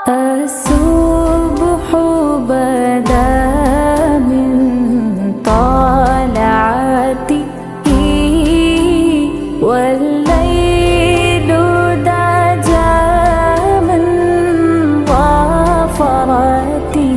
الصبح بدا من طلعته والليل دجى من ظفرته